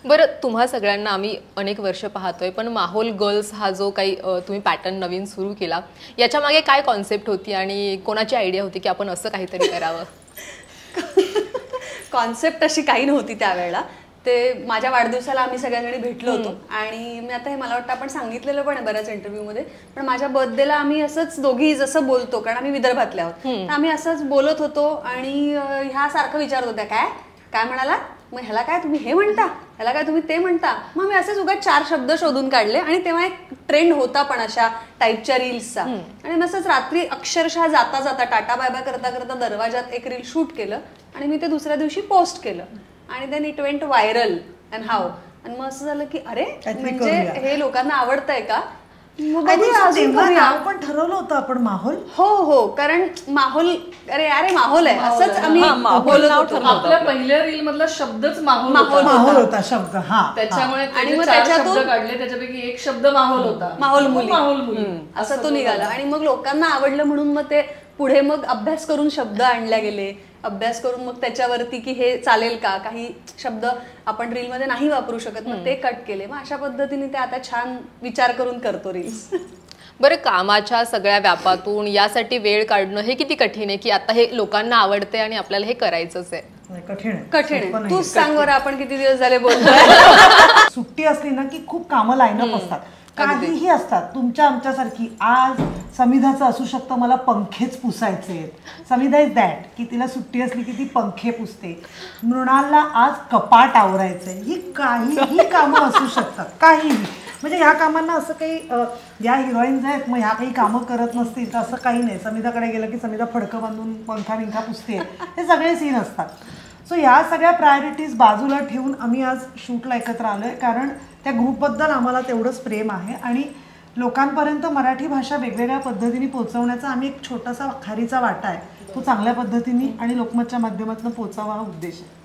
बरं, तुम्हा सगळ्यांना आम्ही अनेक वर्ष पाहतोय, पण माहोल गर्ल्स हा जो काही तुम्ही पॅटर्न नवीन सुरू केला, याच्या मागे काय कॉन्सेप्ट होती आणि कोणाची आयडिया होती की आपण असं काहीतरी करावं? कॉन्सेप्ट अशी काही नव्हती त्यावेळेला. ते माझ्या वाढदिवसाला आम्ही सगळ्यांनी भेटलो होतो आणि मी आता हे मला वाटतं आपण सांगितलेलं पण आहे बऱ्याच इंटरव्ह्यूमध्ये, पण माझ्या बर्थडेला आम्ही असंच दोघी जसं बोलतो, कारण आम्ही विदर्भातले आहोत, तर आम्ही असंच बोलत होतो आणि ह्या सारखं विचारत होत्या, काय काय म्हणाला, मग ह्याला काय तुम्ही हे म्हणता, ह्याला काय तुम्ही ते म्हणता. मग मी असेच उगाच 4 शब्द शोधून काढले आणि तेव्हा एक ट्रेंड होता पण अशा टाईपच्या रील्सचा. आणि मग असंच रात्री अक्षरशः जाता जाता टाटा बाय बाय करता करता दरवाजात एक रील शूट केलं आणि मी ते दुसऱ्या दिवशी पोस्ट केलं आणि then it went viral and how. आणि मग असं झालं की अरे म्हणजे हे लोकांना आवडतंय का, नाव पण ठरवलं होतं आपण माहोल. हो हो, कारण माहोल, अरे अरे माहोल आहे असंच आम्ही बोलत होतो. आपल्या पहिल्या रील मधला शब्दच माहोल होता शब्द. हा, त्याच्यामुळे आणि मग त्याच्यातून काढले, त्याच्यापैकी एक शब्द माहोल होता, माहोल मुली. माहोल मुली असं तो निघाला आणि मग लोकांना आवडलं म्हणून मग ते पुढे मग अभ्यास करून शब्द आणले गेले, अभ्यास करून मग त्याच्यावरती की हे चालेल का, काही शब्द आपण रील मध्ये नाही वापरू शकत, मग ते कट केले. मग अशा पद्धतीने ते आता छान विचार करून करतो रील्स. बरं, कामाच्या सगळ्या व्यापातून यासाठी वेळ काढणं हे किती कठीण आहे की आता हे लोकांना आवडते आणि आपल्याला हे करायचंच आहे? कठीण आहे. तूच सांग बरं, आपण किती दिवस झाले बोलतोय. सुट्टी असली ना की खूप कामं लाईनअप असतात, काहीही असतात. तुमच्या आमच्यासारखी आज समिधाचं असू शकतं, मला पंखेच पुसायचे आहेत. समिधा इज दॅट की तिला सुट्टी असली की ती पंखे पुसते. मृणालला आज कपाट आवरायचंय. ही काहीही कामं असू शकतात, काहीही. म्हणजे ह्या कामांना असं काही या हिरोईन्स आहेत मग ह्या काही कामं करत नसतील तर असं काही नाही. समिधाकडे गेलं की समिधा फडकं बांधून पंखा बिंखा पुसते, हे सगळे सीन असतात. सो ह्या सगळ्या प्रायोरिटीज बाजूला ठेवून आम्ही आज शूटला एकत्र आलो आहे, कारण त्या ग्रुपबद्दल आम्हाला तेवढंच प्रेम आहे आणि लोकांपर्यंत मराठी भाषा वेगवेगळ्या पद्धतीने पोहोचवण्याचा आम्ही एक छोटासा खारीचा वाटा आहे, तो चांगल्या पद्धतीने आणि लोकमतच्या माध्यमातून पोहोचावा हा उद्देश आहे.